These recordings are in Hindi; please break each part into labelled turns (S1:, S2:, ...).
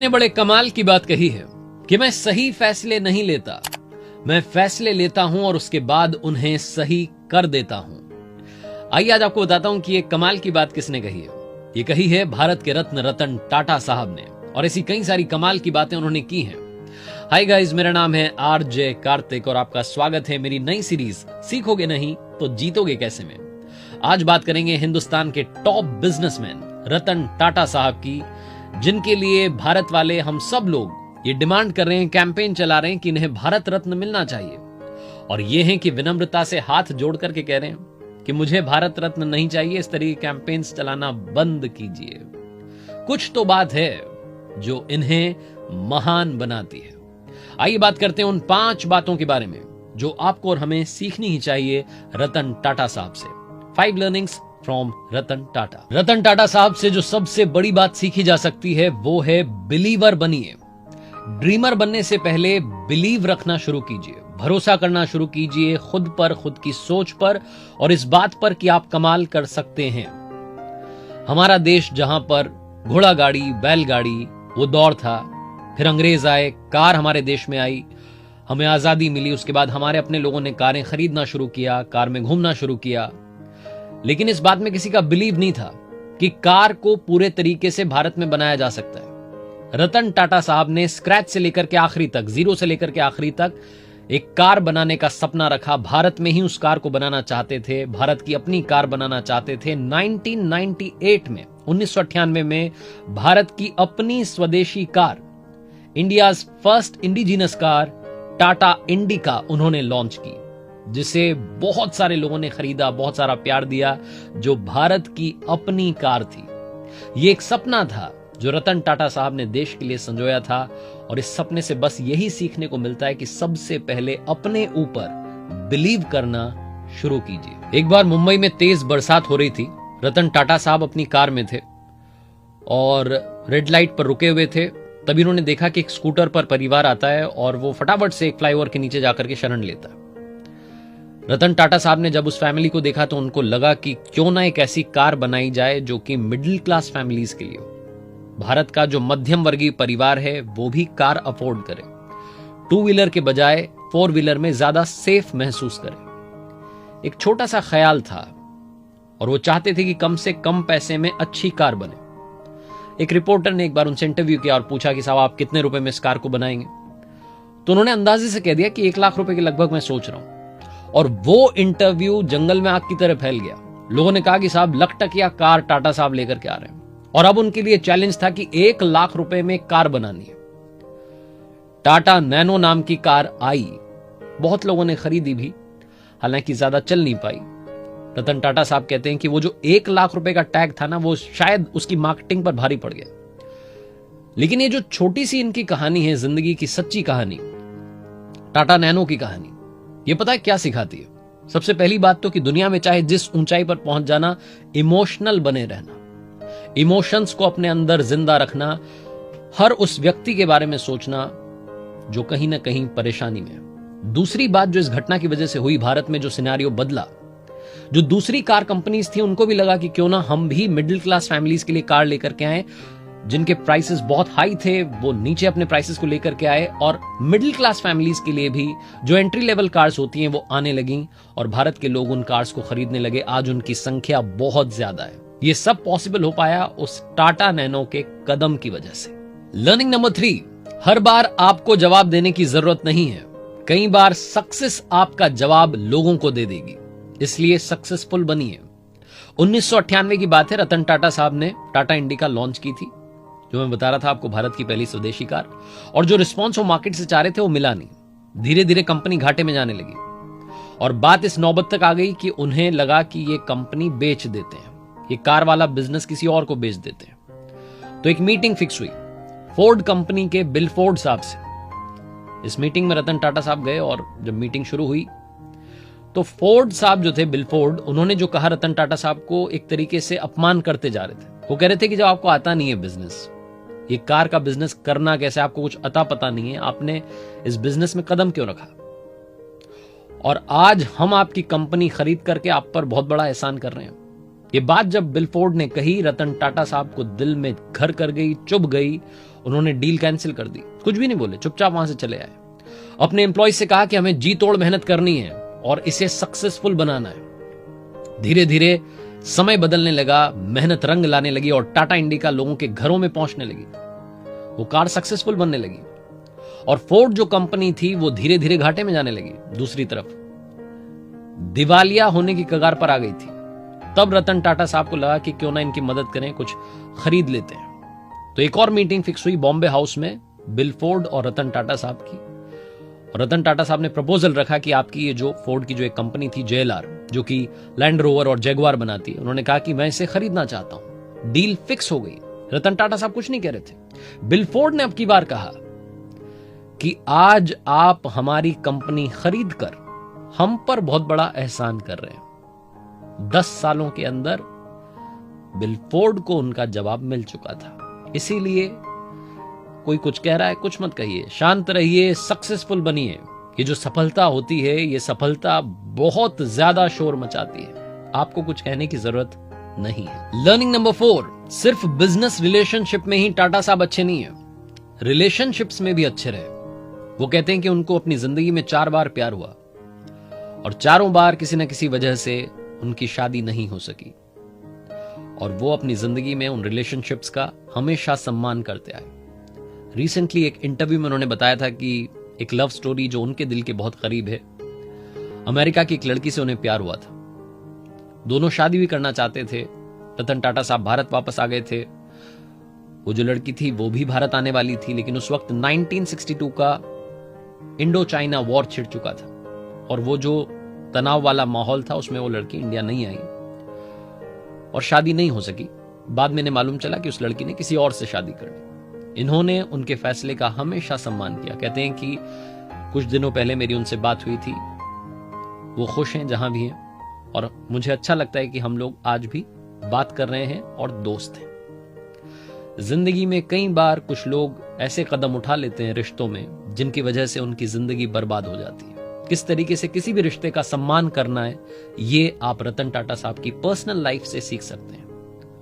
S1: ने बड़े कमाल की बात कही है कि मैं सही फैसले नहीं लेता, मैं फैसले लेता हूं और उसके बाद उन्हें सही कर देता हूं। आइए आज आपको बताता हूं कि ये कमाल की बात किसने कही है। ये कही है भारत के रत्न रतन टाटा साहब ने, और ऐसी कई सारी कमाल की बातें उन्होंने की हैं। हाय गाइस, मेरा नाम है आरजे कार्तिक और आपका स्वागत है मेरी नई सीरीज सीखोगे नहीं तो जीतोगे कैसे में। आज बात करेंगे हिंदुस्तान के टॉप बिजनेसमैन रतन टाटा साहब की, जिनके लिए भारत वाले हम सब लोग ये डिमांड कर रहे हैं, कैंपेन चला रहे हैं कि इन्हें भारत रत्न मिलना चाहिए। और ये हैं कि विनम्रता से हाथ जोड़ करके कह रहे हैं कि मुझे भारत रत्न नहीं चाहिए। इस तरह के कैंपेन्स चलाना बंद कीजिए। कुछ तो बात है जो इन्हें महान बनाती है। आइए बात करते हैं उन 5 बातों के बारे में जो आपको और हमें सीखनी ही चाहिए रतन टाटा साहब से। 5 लर्निंग्स फ्रॉम रतन टाटा। रतन टाटा साहब से जो सबसे बड़ी बात सीखी जा सकती है वो है बिलीवर बनिए। ड्रीमर बनने से पहले बिलीव रखना शुरू कीजिए, भरोसा करना शुरू कीजिए खुद पर, खुद की सोच पर और इस बात पर कि आप कमाल कर सकते हैं। हमारा देश जहां पर घोड़ा गाड़ी, बैलगाड़ी वो दौर था, फिर अंग्रेज आए, कार हमारे देश में आई, हमें आजादी मिली, उसके बाद हमारे अपने लोगों ने कारें खरीदना शुरू किया, कार में घूमना शुरू किया। लेकिन इस बात में किसी का बिलीव नहीं था कि कार को पूरे तरीके से भारत में बनाया जा सकता है। रतन टाटा साहब ने स्क्रैच से लेकर के आखिरी तक, जीरो से लेकर के आखिरी तक एक कार बनाने का सपना रखा। भारत में ही उस कार को बनाना चाहते थे, भारत की अपनी कार बनाना चाहते थे। 1998 में, 1998 में भारत की अपनी स्वदेशी car, India's first indigenous car Tata indica उन्होंने लॉन्च की, जिसे बहुत सारे लोगों ने खरीदा, बहुत सारा प्यार दिया, जो भारत की अपनी कार थी। ये एक सपना था जो रतन टाटा साहब ने देश के लिए संजोया था, और इस सपने से बस यही सीखने को मिलता है कि सबसे पहले अपने ऊपर बिलीव करना शुरू कीजिए। एक बार मुंबई में तेज बरसात हो रही थी। रतन टाटा साहब अपनी कार में थे और रेड लाइट पर रुके हुए थे। तभी उन्होंने देखा कि एक स्कूटर पर परिवार आता है और वो फटाफट से एक फ्लाईओवर के नीचे जाकर के शरण लेता है। रतन टाटा साहब ने जब उस फैमिली को देखा तो उनको लगा कि क्यों ना एक ऐसी कार बनाई जाए जो कि मिडिल क्लास फैमिलीज के लिए हो। भारत का जो मध्यम वर्गीय परिवार है वो भी कार अफोर्ड करे, 2 व्हीलर के बजाय 4 व्हीलर में ज्यादा सेफ महसूस करे। एक छोटा सा ख्याल था और वो चाहते थे कि कम से कम पैसे में अच्छी कार बने। एक रिपोर्टर ने एक बार उनसे इंटरव्यू किया और पूछा कि साहब आप कितने रुपए में इस कार को बनाएंगे। तो उन्होंने अंदाजे से कह दिया कि 1 लाख रुपए के लगभग मैं सोच रहा हूं। और वो इंटरव्यू जंगल में आग की तरह फैल गया। लोगों ने कहा कि साहब लखटकिया कार टाटा साहब लेकर के आ रहे हैं, और अब उनके लिए चैलेंज था कि 1 लाख रुपए में कार बनानी है। टाटा नैनो नाम की कार आई, बहुत लोगों ने खरीदी भी, हालांकि ज्यादा चल नहीं पाई। रतन टाटा साहब कहते हैं कि वो जो 1 लाख रुपए का टैग था ना, वो शायद उसकी मार्केटिंग पर भारी पड़ गया। लेकिन ये जो छोटी सी इनकी कहानी है, जिंदगी की सच्ची कहानी, टाटा नैनो की कहानी, ये पता है क्या सिखाती है? सबसे पहली बात तो कि दुनिया में चाहे जिस ऊंचाई पर पहुंच जाना, इमोशनल बने रहना, इमोशंस को अपने अंदर जिंदा रखना, हर उस व्यक्ति के बारे में सोचना जो कहीं ना कहीं परेशानी में है। दूसरी बात जो इस घटना की वजह से हुई, भारत में जो सिनेरियो बदला, जो दूसरी कार कंपनीज थी उनको भी लगा कि क्यों ना हम भी मिडिल क्लास फैमिलीज के लिए कार लेकर के आए। जिनके प्राइसेस बहुत हाई थे वो नीचे अपने प्राइसेस को लेकर के आए, और मिडिल क्लास फैमिलीज के लिए भी जो एंट्री लेवल कार्स होती हैं वो आने लगी, और भारत के लोग उन कार्स को खरीदने लगे। आज उनकी संख्या बहुत ज्यादा है। ये सब पॉसिबल हो पाया उस टाटा नैनो के कदम की वजह से। लर्निंग नंबर 3, हर बार आपको जवाब देने की जरूरत नहीं है। कई बार सक्सेस आपका जवाब लोगों को दे देगी, इसलिए सक्सेसफुल बनिए। 1998 की बात है, रतन टाटा साहब ने टाटा इंडिका लॉन्च की थी, जो मैं बता रहा था आपको, भारत की पहली स्वदेशी कार। और जो रिस्पॉन्स वो मार्केट से चाह रहे थे वो मिला नहीं। धीरे धीरे कंपनी घाटे में जाने लगी और बात इस नौबत तक आ गई कि उन्हें लगा कि ये कंपनी बेच देते हैं, ये कार वाला बिजनेस किसी और को बेच देते हैं। तो एक मीटिंग फिक्स हुई फोर्ड कंपनी के बिल फोर्ड साहब से। इस मीटिंग में रतन टाटा साहब गए और जब मीटिंग शुरू हुई तो फोर्ड साहब जो थे, बिल फोर्ड, उन्होंने जो कहा रतन टाटा साहब को एक तरीके से अपमान करते जा रहे थे। वो कह रहे थे कि जब आपको आता नहीं है बिजनेस, ये कार का बिजनेस करना कैसे, आपको कुछ अता पता नहीं है, आपने इस बिजनेस में कदम क्यों रखा, और आज हम आपकी कंपनी खरीद करके आप पर बहुत बड़ा एहसान कर रहे हैं। ये बात जब बिल फोर्ड ने कही, रतन टाटा साहब को दिल में घर कर गई, चुभ गई, उन्होंने डील कैंसिल कर दी, कुछ भी नहीं बोले, चुपचाप वहां से चले आए। अपने एम्प्लॉय से कहा कि हमें जी तोड़ मेहनत करनी है और इसे सक्सेसफुल बनाना है। धीरे धीरे समय बदलने लगा, मेहनत रंग लाने लगी और टाटा इंडिका लोगों के घरों में पहुंचने लगी। वो कार सक्सेसफुल बनने लगी और फोर्ड जो कंपनी थी वो धीरे धीरे घाटे में जाने लगी। दूसरी तरफ दिवालिया होने की कगार पर आ गई थी। तब रतन टाटा साहब को लगा कि क्यों ना इनकी मदद करें, कुछ खरीद लेते हैं। तो एक और मीटिंग फिक्स हुई बॉम्बे हाउस में बिल फोर्ड और रतन टाटा साहब की। और रतन टाटा साहब ने प्रपोजल रखा कि आपकी ये जो फोर्ड की जो एक कंपनी थी JLR, जो कि लैंड रोवर और जैगुआर बनाती है, उन्होंने कहा कि मैं इसे खरीदना चाहता हूं। डील फिक्स हो गई। रतन टाटा साहब कुछ नहीं कह रहे थे। बिल फोर्ड ने अब की बार कहा कि आज आप हमारी कंपनी खरीद कर हम पर बहुत बड़ा एहसान कर रहे हैं। 10 सालों के अंदर बिल फोर्ड को उनका जवाब मिल चुका था। इसीलिए कोई कुछ कह रहा है, कुछ मत कहिए, शांत रहिए, सक्सेसफुल बनिए। ये जो सफलता होती है, ये सफलता बहुत ज्यादा शोर मचाती है। आपको कुछ कहने की जरूरत नहीं है। लर्निंग नंबर 4, सिर्फ बिजनेस रिलेशनशिप में ही टाटा साहब अच्छे नहीं है, रिलेशनशिप्स में भी अच्छे रहे। वो कहते हैं कि उनको अपनी जिंदगी में 4 बार प्यार हुआ और चारों बार किसी न किसी वजह से उनकी शादी नहीं हो सकी, और वो अपनी जिंदगी में उन रिलेशनशिप्स का हमेशा सम्मान करते आए। रिसेंटली एक इंटरव्यू में उन्होंने बताया था कि एक लव स्टोरी जो उनके दिल के बहुत करीब है, अमेरिका की एक लड़की से उन्हें प्यार हुआ था। दोनों शादी भी करना चाहते थे। रतन टाटा साहब भारत वापस आ गए थे। वो जो लड़की थी वो भी भारत आने वाली थी, लेकिन उस वक्त 1962 का इंडो चाइना वॉर छिड़ चुका था और वो जो तनाव वाला माहौल था उसमें वो लड़की इंडिया नहीं आई और शादी नहीं हो सकी। बाद में इन्हें मालूम चला कि उस लड़की ने किसी और से शादी कर ली। इन्होंने उनके फैसले का हमेशा सम्मान किया। कहते हैं कि कुछ दिनों पहले मेरी उनसे बात हुई थी, वो खुश हैं जहां भी हैं, और मुझे अच्छा लगता है कि हम लोग आज भी बात कर रहे हैं और दोस्त हैं। जिंदगी में कई बार कुछ लोग ऐसे कदम उठा लेते हैं रिश्तों में जिनकी वजह से उनकी जिंदगी बर्बाद हो जाती है। किस तरीके से किसी भी रिश्ते का सम्मान करना है, ये आप रतन टाटा साहब की पर्सनल लाइफ से सीख सकते हैं।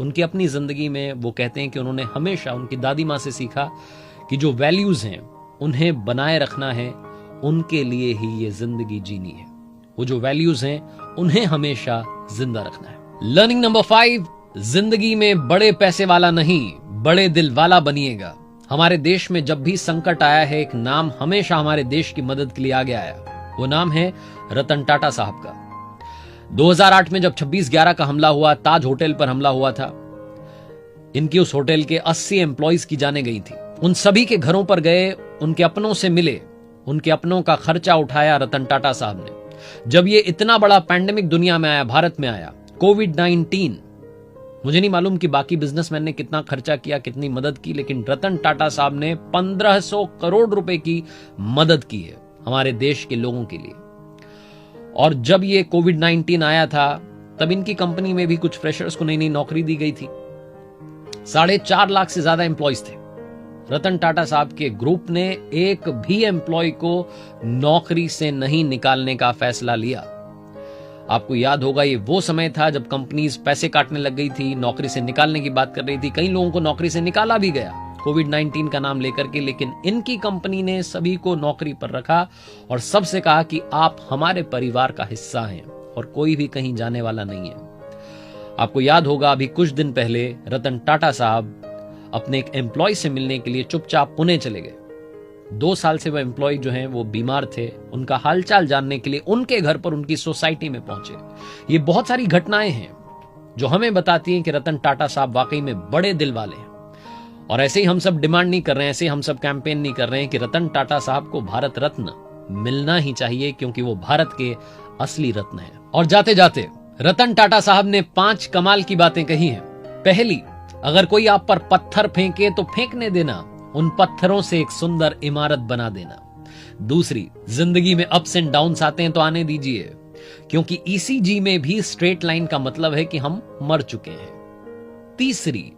S1: उनकी अपनी जिंदगी में वो कहते हैं कि उन्होंने हमेशा उनकी दादी माँ से सीखा कि जो वैल्यूज हैं उन्हें बनाए रखना है, उनके लिए ही ये जिंदगी जीनी है। वो जो वैल्यूज हैं उन्हें हमेशा जिंदा रखना है। लर्निंग नंबर 5, जिंदगी में बड़े पैसे वाला नहीं, बड़े दिल वाला बनिएगा। हमारे देश में जब भी संकट आया है, एक नाम हमेशा हमारे देश की मदद के लिए आगे आया, वो नाम है रतन टाटा साहब का। 2008 में जब 26/11 का हमला हुआ, ताज होटल पर हमला हुआ था, इनकी उस होटल के 80 एम्प्लॉइज की जाने गई थी। उन सभी के घरों पर गए, उनके अपनों से मिले, उनके अपनों का खर्चा उठाया रतन टाटा साहब ने। जब ये इतना बड़ा पैंडेमिक दुनिया में आया, भारत में आया, कोविड-19, मुझे नहीं मालूम कि बाकी बिजनेसमैन ने कितना खर्चा किया, कितनी मदद की, लेकिन रतन टाटा साहब ने 1500 करोड़ रुपए की मदद की है हमारे देश के लोगों के लिए। और जब ये कोविड-19 आया था, तब इनकी कंपनी में भी कुछ फ्रेशर्स को नई नई नौकरी दी गई थी। 4.5 लाख से ज्यादा एम्प्लॉइज थे। रतन टाटा साहब के ग्रुप ने एक भी एम्प्लॉय को नौकरी से नहीं निकालने का फैसला लिया। आपको याद होगा, ये वो समय था जब कंपनीज पैसे काटने लग गई थी, नौकरी से निकालने की बात कर रही थी। कई लोगों को नौकरी से निकाला भी गया कोविड-19 का नाम लेकर के, लेकिन इनकी कंपनी ने सभी को नौकरी पर रखा और सबसे कहा कि आप हमारे परिवार का हिस्सा हैं और कोई भी कहीं जाने वाला नहीं है। आपको याद होगा, अभी कुछ दिन पहले रतन टाटा साहब अपने एक एम्प्लॉय से मिलने के लिए चुपचाप पुणे चले गए। 2 साल से वो एम्प्लॉय जो हैं वो बीमार थे, उनका हालचाल जानने के लिए उनके घर पर, उनकी सोसाइटी में पहुंचे। ये बहुत सारी घटनाएं हैं जो हमें बताती हैं कि रतन टाटा साहब वाकई में बड़े दिल वाले हैं। और ऐसे ही हम सब डिमांड नहीं कर रहे हैं, ऐसे ही हम सब कैंपेन नहीं कर रहे हैं कि रतन टाटा साहब को भारत रत्न मिलना ही चाहिए, क्योंकि वो भारत के असली रत्न है। और जाते जाते रतन टाटा साहब ने 5 कमाल की बातें कही हैं। पहली, अगर कोई आप पर पत्थर फेंके तो फेंकने देना, उन पत्थरों से एक सुंदर इमारत बना देना। दूसरी, जिंदगी में अप्स एंड डाउन्स आते हैं तो आने दीजिए, क्योंकि ईसीजी में भी स्ट्रेट लाइन का मतलब है कि हम मर चुके हैं। तीसरी,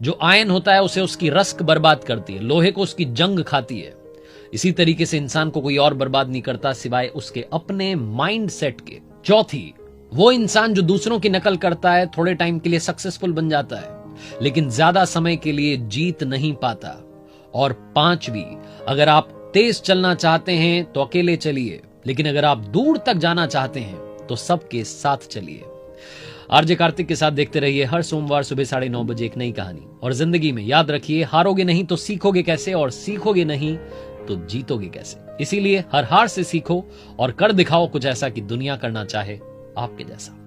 S1: जो आयन होता है उसे उसकी रस्क बर्बाद करती है, लोहे को उसकी जंग खाती है। इसी तरीके से इंसान को कोई और बर्बाद नहीं करता सिवाय उसके अपने माइंड सेट के। चौथी, वो इंसान जो दूसरों की नकल करता है थोड़े टाइम के लिए सक्सेसफुल बन जाता है, लेकिन ज्यादा समय के लिए जीत नहीं पाता। और पांचवी, अगर आप तेज चलना चाहते हैं तो अकेले चलिए, लेकिन अगर आप दूर तक जाना चाहते हैं तो सबके साथ चलिए। आरजे कार्तिक के साथ देखते रहिए हर सोमवार सुबह 9:30 बजे एक नई कहानी। और जिंदगी में याद रखिए, हारोगे नहीं तो सीखोगे कैसे, और सीखोगे नहीं तो जीतोगे कैसे। इसीलिए हर हार से सीखो और कर दिखाओ कुछ ऐसा कि दुनिया करना चाहे आपके जैसा।